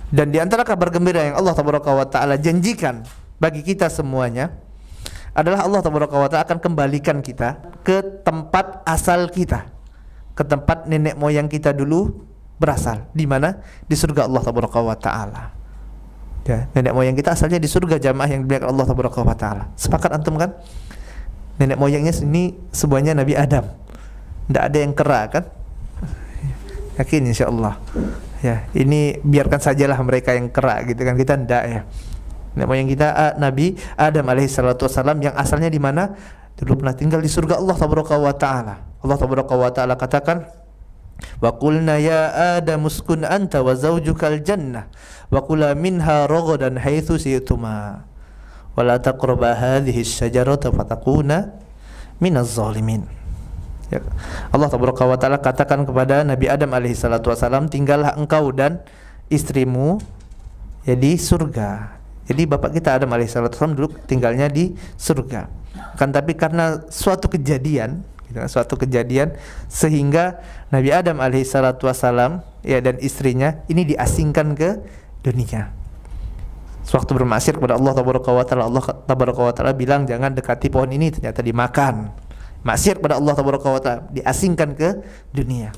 Dan di antara kabar gembira yang Allah Tabaraka wa Ta'ala janjikan bagi kita semuanya adalah Allah Tabaraka wa Ta'ala akan kembalikan kita ke tempat asal kita, ke tempat nenek moyang kita dulu berasal. Di mana? Di surga Allah Tabaraka wa Ta'ala. Ya, nenek moyang kita asalnya di surga, jamaah yang dimuliakan Allah Tabaraka wa Ta'ala. Sepakat antum kan? Nenek moyangnya ini semuanya Nabi Adam. Tidak ada yang kera kan? Yakin insyaallah. Ya, ini biarkan sajalah mereka yang kera gitu kan, kita tidak ya. Nenek moyang kita Nabi Adam alaihi salatu wasallam yang asalnya di mana? Dulu pernah tinggal di surga Allah Tabaraka wa Ta'ala. Allah Tabaraka wa Ta'ala katakan, wa qulna ya Adam uskun anta wa zawjukal jannah wa kula minha ragadan haitsu syi'tuma wa la taqrabu hadhihi asy-syajarata fatakuna minaz zalimin. Ya. Allah Tabaraka wa Ta'ala katakan kepada Nabi Adam alaihi salatu wasallam, tinggallah engkau dan istrimu ya di surga. Jadi bapak kita Adam alaihi salatu wasallam dulu tinggalnya di surga. Kan tapi karena suatu kejadian sehingga Nabi Adam alaihi salatu wasallam ya dan istrinya ini diasingkan ke dunia. Sewaktu bermaksiat kepada Allah Tabaraka wa Ta'ala, Allah Tabaraka wa Ta'ala bilang jangan dekati pohon ini, ternyata dimakan. Maksiat pada Allah Tabaraka wa Ta'ala, diasingkan ke dunia.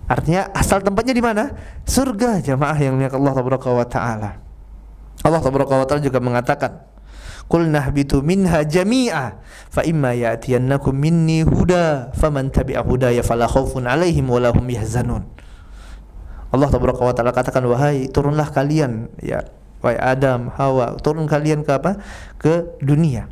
Artinya asal tempatnya di mana? Surga, jamaah yang dimuliakan Allah Tabaraka wa Ta'ala. Allah Tabaraka wa Ta'ala juga mengatakan, qul nahbitu minha jami'a fa imma ya'tiyannakum minni huda faman tabi'a hudaya fala khaufun 'alaihim wa lahum yahzanun. Allah Tabaraka wa Ta'ala katakan, wahai turunlah kalian ya, wahai Adam, Hawa, turun kalian ke apa? Ke dunia.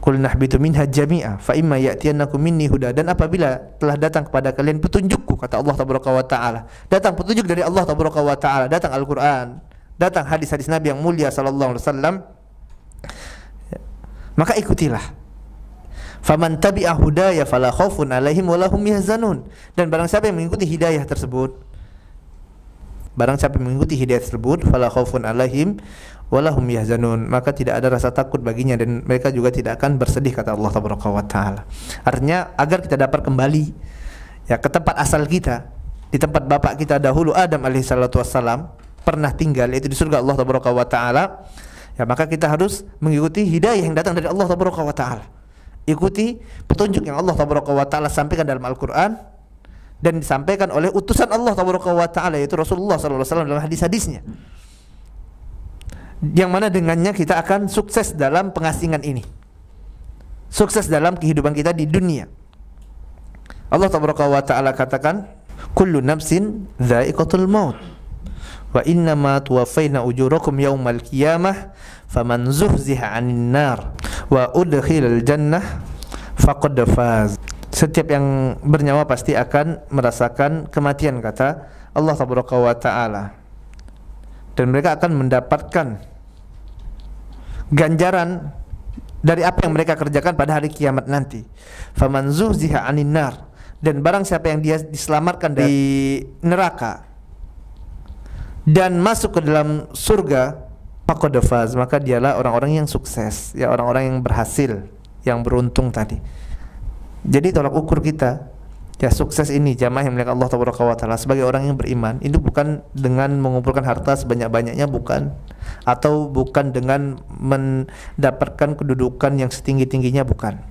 Qul nahbitu minha jami'a fa imma ya'tiyannakum minni huda, dan apabila telah datang kepada kalian petunjukku, kata Allah Tabaraka wa Ta'ala, datang petunjuk dari Allah Tabaraka wa Ta'ala, datang Al-Qur'an, datang hadis-hadis Nabi yang mulia sallallahu alaihi wasallam, maka ikutilah. Faman tabi'a hudaya fala khaufun 'alaihim wa lahum yahzanun. Dan barang siapa yang mengikuti hidayah tersebut, fala khaufun 'alaihim wa lahum yahzanun, maka tidak ada rasa takut baginya dan mereka juga tidak akan bersedih, kata Allah Tabaraka wa Ta'ala. Artinya agar kita dapat kembali ya ke tempat asal kita, di tempat bapak kita dahulu Adam alaihi salatu wassalam pernah tinggal, yaitu di surga Allah Tabaraka wa Ta'ala. Ya, maka kita harus mengikuti hidayah yang datang dari Allah Tabaraka wa Ta'ala. Ikuti petunjuk yang Allah Tabaraka wa Ta'ala sampaikan dalam Al-Qur'an dan disampaikan oleh utusan Allah Tabaraka wa Ta'ala, yaitu Rasulullah sallallahu alaihi wasallam dalam hadis-hadisnya. Yang mana dengannya kita akan sukses dalam pengasingan ini, sukses dalam kehidupan kita di dunia. Allah Tabaraka wa Ta'ala katakan, kullu nafsin dha'iqatul maut wa innama tuwaffayna ujurakum yaumal qiyamah faman zuhziha 'anil nar wa udkhilal jannah faqad faz. Setiap yang bernyawa pasti akan merasakan kematian, kata Allah Tabaraka wa Ta'ala, dan mereka akan mendapatkan ganjaran dari apa yang mereka kerjakan pada hari kiamat nanti. Faman zuhziha 'anil nar, dan barang siapa yang dia diselamatkan dari neraka dan masuk ke dalam surga, faqad faz, maka dialah orang-orang yang sukses, ya orang-orang yang berhasil, yang beruntung tadi. Jadi tolak ukur kita ya sukses ini, jamaah yang dimuliakan Allah Tabaraka wa Ta'ala, sebagai orang yang beriman, itu bukan dengan mengumpulkan harta sebanyak-banyaknya, bukan, atau bukan dengan mendapatkan kedudukan yang setinggi-tingginya, bukan.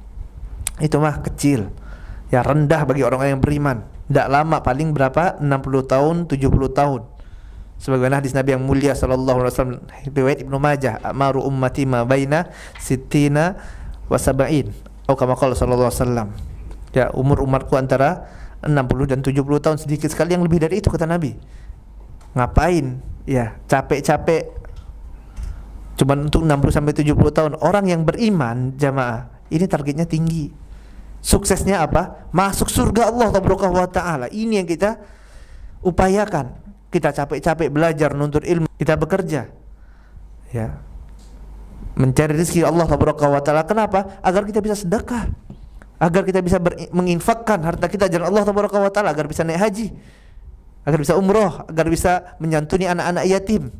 Itu mah kecil, ya rendah bagi orang-orang yang beriman. Tidak lama, paling berapa? 60 tahun, 70 tahun. Sebagaimana hadis Nabi yang mulia sallallahu alaihi wasallam, riwayat Ibnu Majah, amaru ummati ma baina sittina wa sab'in, atau kama qala sallallahu alaihi wasallam. Ya, umur umatku antara 60 dan 70 tahun, sedikit sekali yang lebih dari itu, kata Nabi. Ngapain? Ya, capek-capek cuman untuk 60 sampai 70 tahun. Orang yang beriman, jamaah, ini targetnya tinggi. Suksesnya apa? Masuk surga Allah Tabaraka wa Ta'ala. Ini yang kita upayakan. Kita capek-capek belajar, nuntut ilmu, kita bekerja, ya, mencari rezeki Allah Tabaraka wa Ta'ala. Kenapa? Agar kita bisa sedekah, agar kita bisa menginfakkan harta kita jalan Allah Tabaraka wa Ta'ala, agar bisa naik haji, agar bisa umroh, agar bisa menyantuni anak-anak yatim,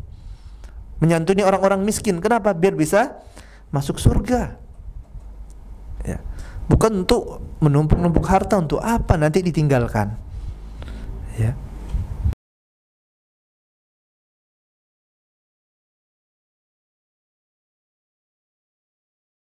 menyantuni orang-orang miskin. Kenapa? Biar bisa masuk surga. Ya. Bukan untuk menumpuk-numpuk harta, untuk apa? Nanti ditinggalkan. Ya.